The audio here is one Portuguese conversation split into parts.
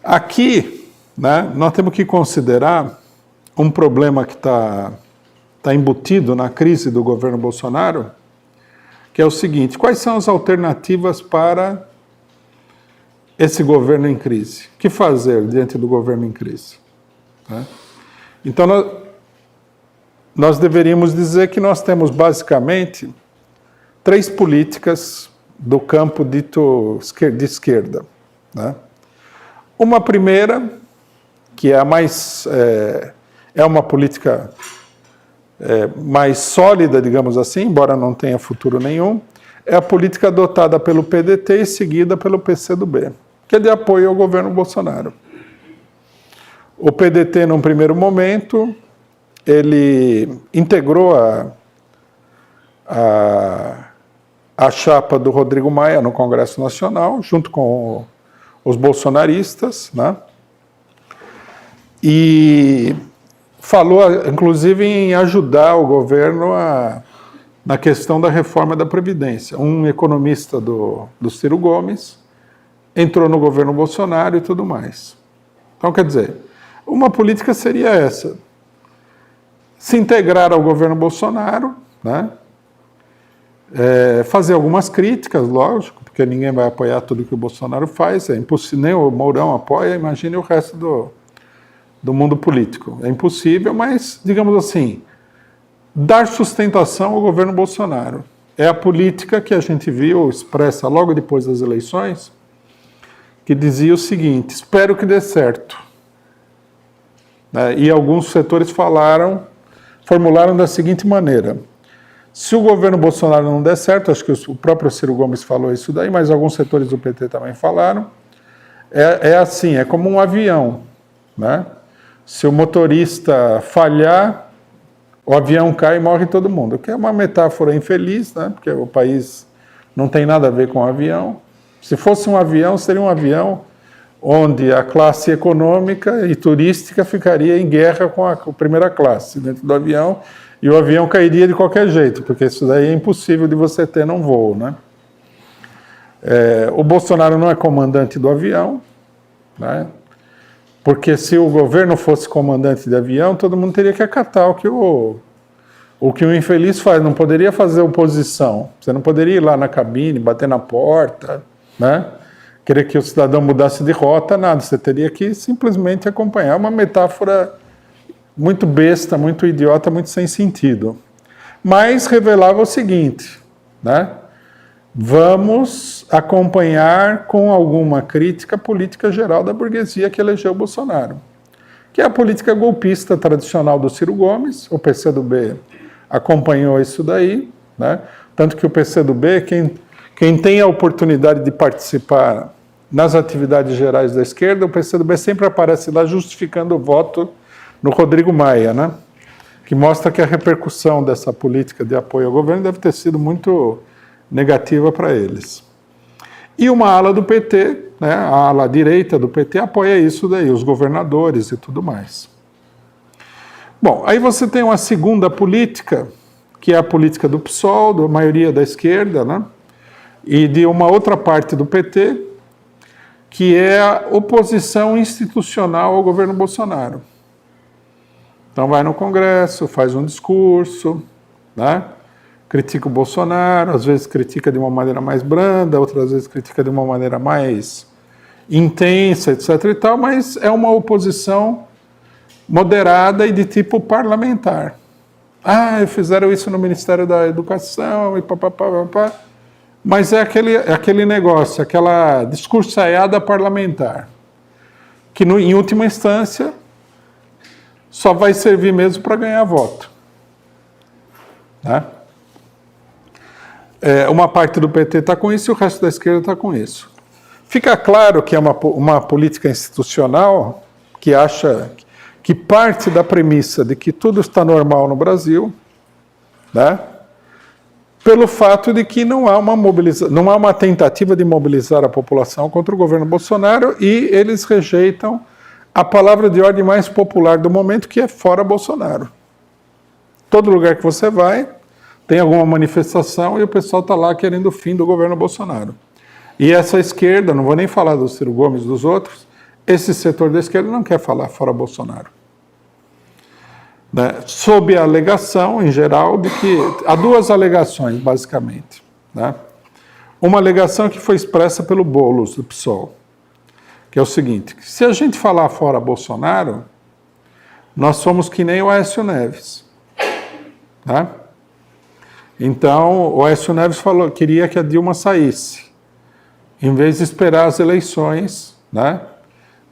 Aqui, né, nós temos que considerar um problema que está embutido na crise do governo Bolsonaro, que é o seguinte: quais são as alternativas para esse governo em crise? O que fazer diante do governo em crise? Né? Então, nós deveríamos dizer que nós temos basicamente 3 políticas do campo dito de esquerda. Né? Uma primeira, que é a mais é uma política mais sólida, digamos assim, embora não tenha futuro nenhum, é a política adotada pelo PDT e seguida pelo PCdoB, que é de apoio ao governo Bolsonaro. O PDT, num primeiro momento, ele integrou a chapa do Rodrigo Maia no Congresso Nacional, junto com os bolsonaristas, né? E falou, inclusive, em ajudar o governo na questão da reforma da Previdência. Um economista do Ciro Gomes entrou no governo Bolsonaro e tudo mais. Então, quer dizer, uma política seria essa: se integrar ao governo Bolsonaro, né? Fazer algumas críticas, lógico, porque ninguém vai apoiar tudo que o Bolsonaro faz, é impossível, nem o Mourão apoia, imagine o resto do mundo político. É impossível, mas, digamos assim, dar sustentação ao governo Bolsonaro. É a política que a gente viu expressa logo depois das eleições, que dizia o seguinte: espero que dê certo. E alguns setores formularam da seguinte maneira: se o governo Bolsonaro não der certo, acho que o próprio Ciro Gomes falou isso daí, mas alguns setores do PT também falaram, é assim, é como um avião, né? Se o motorista falhar, o avião cai e morre todo mundo, que é uma metáfora infeliz, né? Porque o país não tem nada a ver com o avião. Se fosse um avião, seria um avião onde a classe econômica e turística ficaria em guerra com a primeira classe dentro do avião, e o avião cairia de qualquer jeito, porque isso daí é impossível de você ter num voo, né? O Bolsonaro não é comandante do avião, né? Porque se o governo fosse comandante de avião, todo mundo teria que acatar o que o infeliz faz, não poderia fazer oposição. Você não poderia ir lá na cabine, bater na porta, né? Querer que o cidadão mudasse de rota, nada. Você teria que simplesmente acompanhar. Uma metáfora muito besta, muito idiota, muito sem sentido. Mas revelava o seguinte, né? Vamos acompanhar com alguma crítica a política geral da burguesia que elegeu Bolsonaro, que é a política golpista tradicional do Ciro Gomes. O PCdoB acompanhou isso daí, né? Tanto que o PCdoB, quem tem a oportunidade de participar nas atividades gerais da esquerda, o PCdoB sempre aparece lá justificando o voto no Rodrigo Maia, né? Que mostra que a repercussão dessa política de apoio ao governo deve ter sido muito negativa para eles. E uma ala do PT, né, a ala direita do PT, apoia isso daí, os governadores e tudo mais. Bom, aí você tem uma segunda política, que é a política do PSOL, da maioria da esquerda, né? E de uma outra parte do PT, que é a oposição institucional ao governo Bolsonaro. Então vai no Congresso, faz um discurso, né? Critica o Bolsonaro, às vezes critica de uma maneira mais branda, outras vezes critica de uma maneira mais intensa, etc. e tal, mas é uma oposição moderada e de tipo parlamentar. Fizeram isso no Ministério da Educação e papapá. Mas é aquele negócio, aquela discursaiada parlamentar, que em última instância só vai servir mesmo para ganhar voto. Né? Uma parte do PT está com isso e o resto da esquerda está com isso. Fica claro que é uma política institucional que parte da premissa de que tudo está normal no Brasil, né? Pelo fato de que não há uma tentativa de mobilizar a população contra o governo Bolsonaro, e eles rejeitam a palavra de ordem mais popular do momento, que é fora Bolsonaro. Todo lugar que você vai, tem alguma manifestação e o pessoal está lá querendo o fim do governo Bolsonaro. E essa esquerda, não vou nem falar do Ciro Gomes e dos outros, esse setor da esquerda não quer falar fora Bolsonaro. Né? Sob a alegação, em geral, de que... Há duas alegações, basicamente. Né? Uma alegação que foi expressa pelo Boulos, do PSOL, que é o seguinte: se a gente falar fora Bolsonaro, nós somos que nem o Aécio Neves. Né? Então, o Aécio Neves queria que a Dilma saísse, em vez de esperar as eleições, né,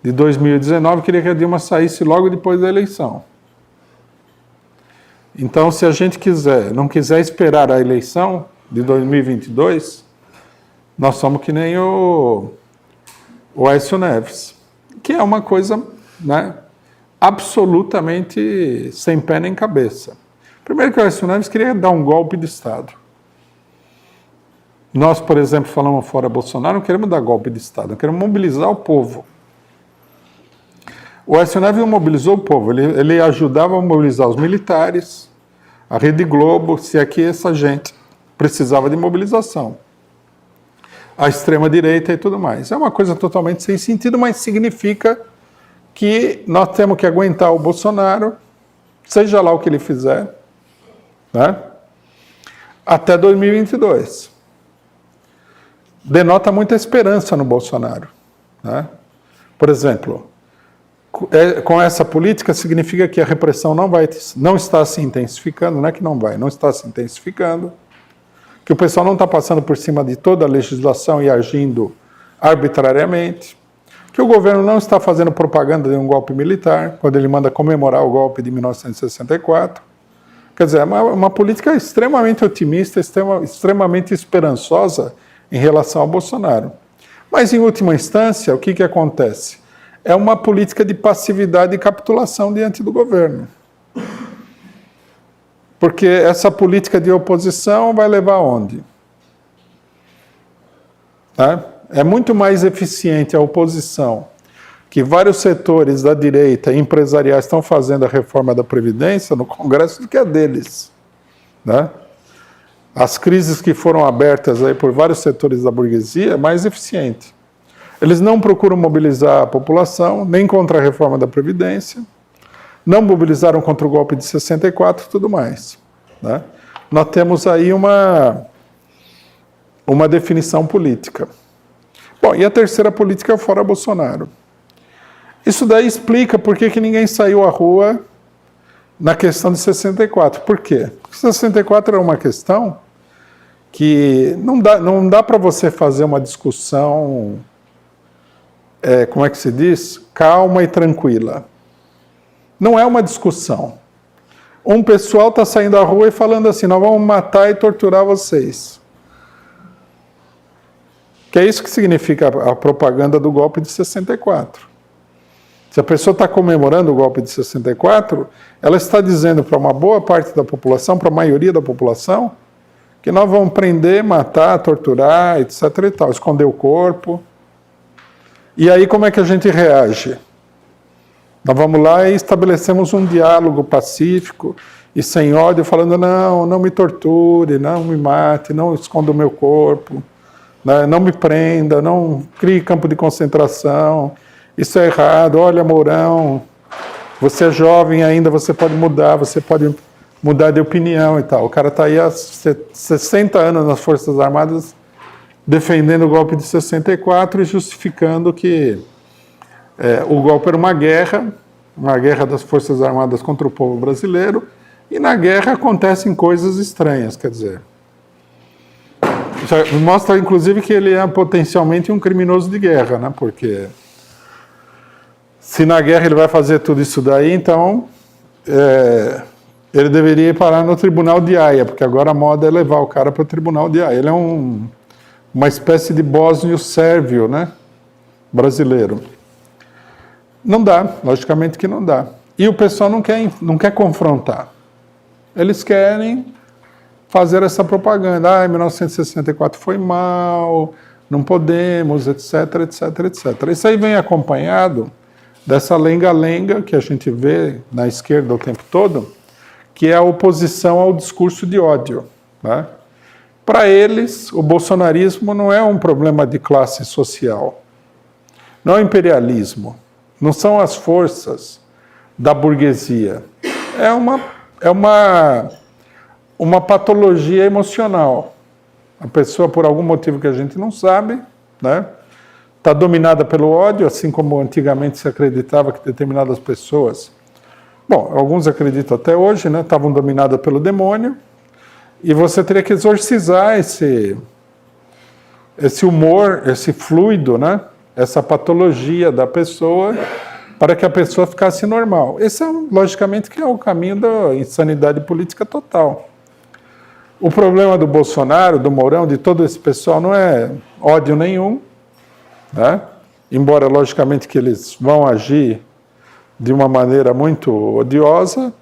de 2019, queria que a Dilma saísse logo depois da eleição. Então, se a gente não quiser esperar a eleição de 2022, nós somos que nem o Aécio Neves, que é uma coisa, né, absolutamente sem pé nem cabeça. Primeiro que o Aécio Neves queria dar um golpe de Estado. Nós, por exemplo, falamos fora Bolsonaro, não queremos dar golpe de Estado, queremos mobilizar o povo. O Aécio Neves não mobilizou o povo, ele ajudava a mobilizar os militares, a Rede Globo, se aqui essa gente precisava de mobilização. A extrema-direita e tudo mais. É uma coisa totalmente sem sentido, mas significa que nós temos que aguentar o Bolsonaro, seja lá o que ele fizer, né, até 2022. Denota muita esperança no Bolsonaro. Né? Por exemplo, com essa política significa que a repressão não está se intensificando, não é que não está se intensificando, que o pessoal não está passando por cima de toda a legislação e agindo arbitrariamente, que o governo não está fazendo propaganda de um golpe militar, quando ele manda comemorar o golpe de 1964. Quer dizer, é uma política extremamente otimista, extremamente esperançosa em relação ao Bolsonaro. Mas, em última instância, o que acontece? É uma política de passividade e capitulação diante do governo. Porque essa política de oposição vai levar aonde? Tá? É muito mais eficiente a oposição, que vários setores da direita e empresariais estão fazendo a reforma da Previdência no Congresso, do que a deles. Né? As crises que foram abertas aí por vários setores da burguesia é mais eficiente. Eles não procuram mobilizar a população, nem contra a reforma da Previdência, não mobilizaram contra o golpe de 64 e tudo mais. Né? Nós temos aí uma definição política. Bom, e a terceira política é fora Bolsonaro. Isso daí explica por que ninguém saiu à rua na questão de 64. Por quê? Porque 64 é uma questão que não dá para você fazer uma discussão, como é que se diz? Calma e tranquila. Não é uma discussão. Um pessoal está saindo à rua e falando assim: nós vamos matar e torturar vocês. Que é isso que significa a propaganda do golpe de 64. Se a pessoa está comemorando o golpe de 64, ela está dizendo para uma boa parte da população, para a maioria da população, que nós vamos prender, matar, torturar, etc. e tal, esconder o corpo. E aí como é que a gente reage? Nós vamos lá e estabelecemos um diálogo pacífico e sem ódio, falando: não me torture, não me mate, não esconda o meu corpo, né, não me prenda, não crie campo de concentração, isso é errado, olha, Mourão, você é jovem ainda, você pode mudar de opinião e tal. O cara está aí há 60 anos nas Forças Armadas defendendo o golpe de 64 e justificando que o golpe era uma guerra das Forças Armadas contra o povo brasileiro, e na guerra acontecem coisas estranhas, quer dizer. Mostra, inclusive, que ele é potencialmente um criminoso de guerra, né? Porque se na guerra ele vai fazer tudo isso daí, então ele deveria parar no Tribunal de Haia, porque agora a moda é levar o cara para o Tribunal de Haia. Ele é uma espécie de bósnio-sérvio, né? Brasileiro. Não dá, logicamente que não dá. E o pessoal não quer confrontar. Eles querem fazer essa propaganda. 1964 foi mal, não podemos, etc, etc, etc. Isso aí vem acompanhado dessa lenga-lenga que a gente vê na esquerda o tempo todo, que é a oposição ao discurso de ódio. Né? Para eles, o bolsonarismo não é um problema de classe social. não é o imperialismo, não são as forças da burguesia. É uma patologia emocional. A pessoa, por algum motivo que a gente não sabe, né, está dominada pelo ódio, assim como antigamente se acreditava que determinadas pessoas, bom, alguns acreditam até hoje, né, estavam dominadas pelo demônio, e você teria que exorcizar esse humor, esse fluido, né, essa patologia da pessoa, para que a pessoa ficasse normal. Esse, logicamente, que é o caminho da insanidade política total. O problema do Bolsonaro, do Mourão, de todo esse pessoal, não é ódio nenhum, né? Embora, logicamente, que eles vão agir de uma maneira muito odiosa,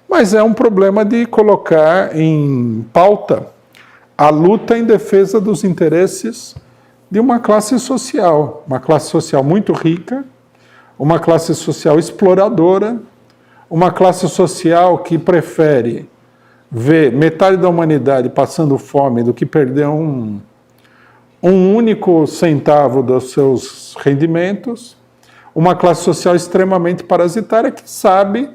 mas é um problema de colocar em pauta a luta em defesa dos interesses de uma classe social muito rica, uma classe social exploradora, uma classe social que prefere ver metade da humanidade passando fome do que perder um único centavo dos seus rendimentos, uma classe social extremamente parasitária que sabe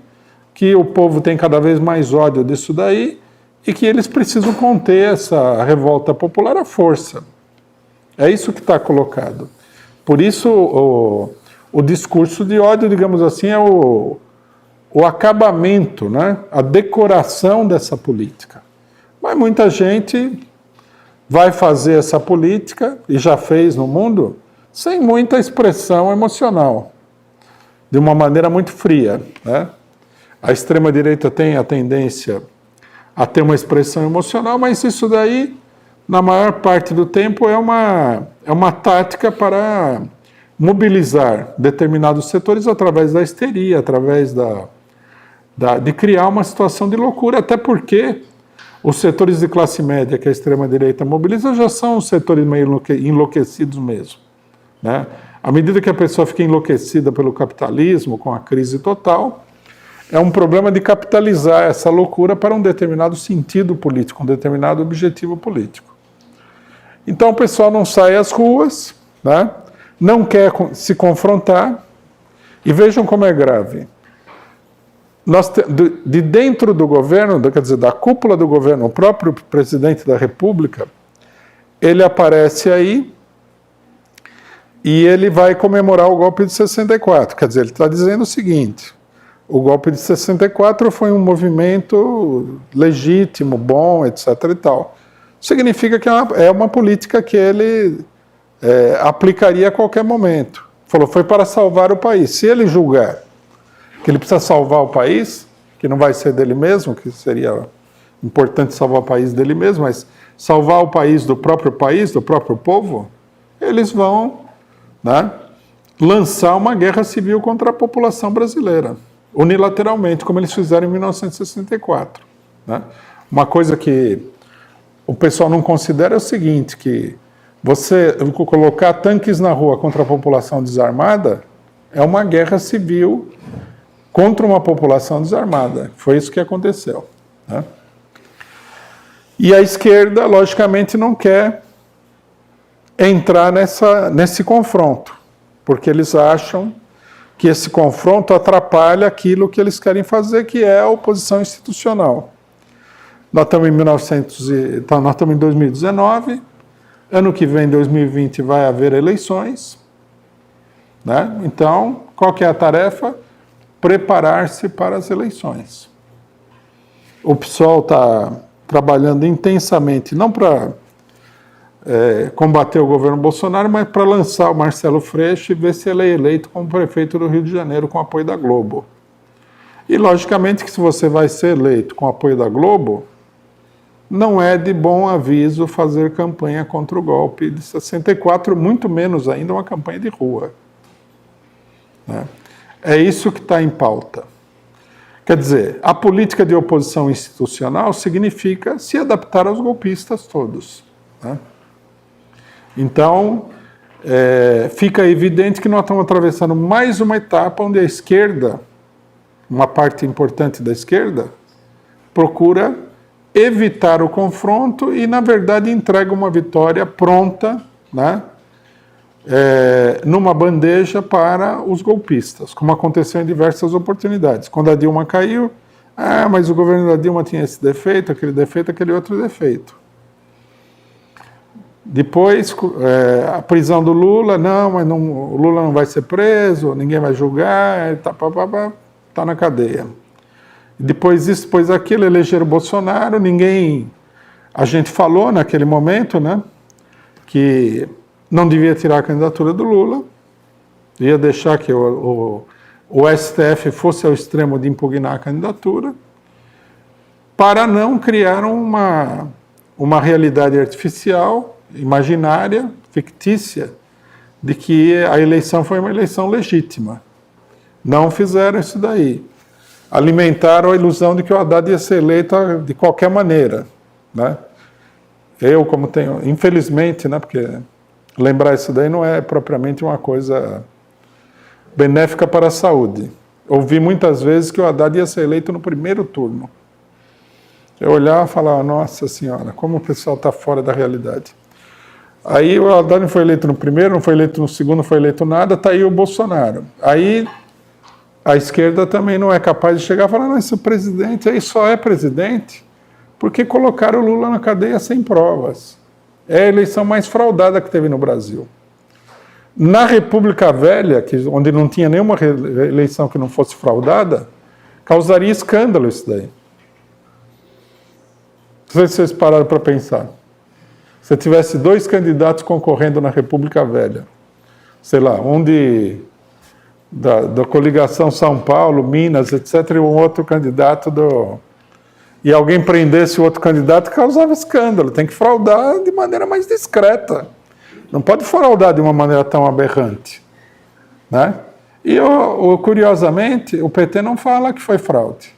que o povo tem cada vez mais ódio disso daí e que eles precisam conter essa revolta popular à força. É isso que está colocado. Por isso, o discurso de ódio, digamos assim, é o acabamento, né? A decoração dessa política. Mas muita gente vai fazer essa política, e já fez no mundo, sem muita expressão emocional, de uma maneira muito fria, né? A extrema-direita tem a tendência a ter uma expressão emocional, mas isso daí, na maior parte do tempo, é uma tática para mobilizar determinados setores através da histeria, através de criar uma situação de loucura, até porque os setores de classe média que a extrema-direita mobiliza já são os setores meio enlouquecidos mesmo, né? À medida que a pessoa fica enlouquecida pelo capitalismo, com a crise total, é um problema de capitalizar essa loucura para um determinado sentido político, um determinado objetivo político. Então o pessoal não sai às ruas, né? Não quer se confrontar, e vejam como é grave. De dentro do governo, quer dizer, da cúpula do governo, o próprio presidente da República, ele aparece aí e ele vai comemorar o golpe de 64. Quer dizer, ele está dizendo o seguinte: o golpe de 64 foi um movimento legítimo, bom, etc. e tal. Significa que é uma política que ele aplicaria a qualquer momento. Falou, foi para salvar o país. Se ele julgar que ele precisa salvar o país, que não vai ser dele mesmo, que seria importante salvar o país dele mesmo, mas salvar o país, do próprio povo, eles vão, né, lançar uma guerra civil contra a população brasileira, unilateralmente, como eles fizeram em 1964. Né? Uma coisa que o pessoal não considera é o seguinte, que você colocar tanques na rua contra a população desarmada é uma guerra civil contra uma população desarmada. Foi isso que aconteceu. Né? E a esquerda, logicamente, não quer entrar nesse confronto, porque eles acham que esse confronto atrapalha aquilo que eles querem fazer, que é a oposição institucional. Nós estamos em 2019, ano que vem, 2020, vai haver eleições. Né? Então, qual que é a tarefa? Preparar-se para as eleições. O PSOL está trabalhando intensamente, não para combater o governo Bolsonaro, mas para lançar o Marcelo Freixo e ver se ele é eleito como prefeito do Rio de Janeiro com apoio da Globo. E, logicamente, que se você vai ser eleito com apoio da Globo, não é de bom aviso fazer campanha contra o golpe de 64, muito menos ainda uma campanha de rua. Né? É isso que está em pauta. Quer dizer, a política de oposição institucional significa se adaptar aos golpistas todos. Né? Então, fica evidente que nós estamos atravessando mais uma etapa onde a esquerda, uma parte importante da esquerda, procura evitar o confronto e, na verdade, entrega uma vitória pronta, né, numa bandeja para os golpistas, como aconteceu em diversas oportunidades. Quando a Dilma caiu, mas o governo da Dilma tinha esse defeito, aquele outro defeito. Depois, a prisão do Lula, mas o Lula não vai ser preso, ninguém vai julgar, tá na cadeia. Depois isso, depois aquilo, elegeram o Bolsonaro, a gente falou naquele momento, né, que não devia tirar a candidatura do Lula, ia deixar que o STF fosse ao extremo de impugnar a candidatura, para não criar uma realidade artificial, imaginária, fictícia, de que a eleição foi uma eleição legítima. Não fizeram isso daí. Alimentaram a ilusão de que o Haddad ia ser eleito de qualquer maneira, né? Eu, como tenho, infelizmente, né, porque lembrar isso daí não é propriamente uma coisa benéfica para a saúde. Ouvi muitas vezes que o Haddad ia ser eleito no primeiro turno. Eu olhava e falava, nossa senhora, como o pessoal está fora da realidade. Aí o Haddad não foi eleito no primeiro, não foi eleito no segundo, não foi eleito nada, está aí o Bolsonaro. Aí a esquerda também não é capaz de chegar e falar, não, esse presidente aí só é presidente porque colocaram o Lula na cadeia sem provas. É a eleição mais fraudada que teve no Brasil. Na República Velha, onde não tinha nenhuma eleição que não fosse fraudada, causaria escândalo isso daí. Não sei se vocês pararam para pensar. Se tivesse 2 candidatos concorrendo na República Velha, sei lá, um da coligação São Paulo, Minas, etc., e um outro candidato e alguém prendesse o outro candidato, causava escândalo. Tem que fraudar de maneira mais discreta. Não pode fraudar de uma maneira tão aberrante, né? E, curiosamente, o PT não fala que foi fraude.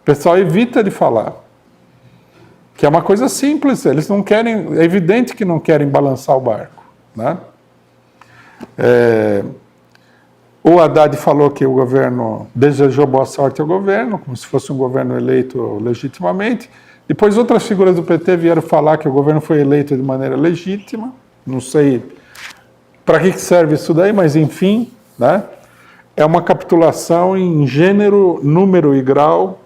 O pessoal evita de falar. Que é uma coisa simples, eles não querem, é evidente que não querem balançar o barco, né? O Haddad falou que o governo desejou boa sorte ao governo, como se fosse um governo eleito legitimamente. Depois outras figuras do PT vieram falar que o governo foi eleito de maneira legítima. Não sei para que serve isso daí, mas enfim, né? É uma capitulação em gênero, número e grau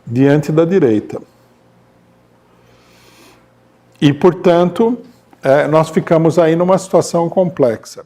diante da direita. E, portanto, nós ficamos aí numa situação complexa.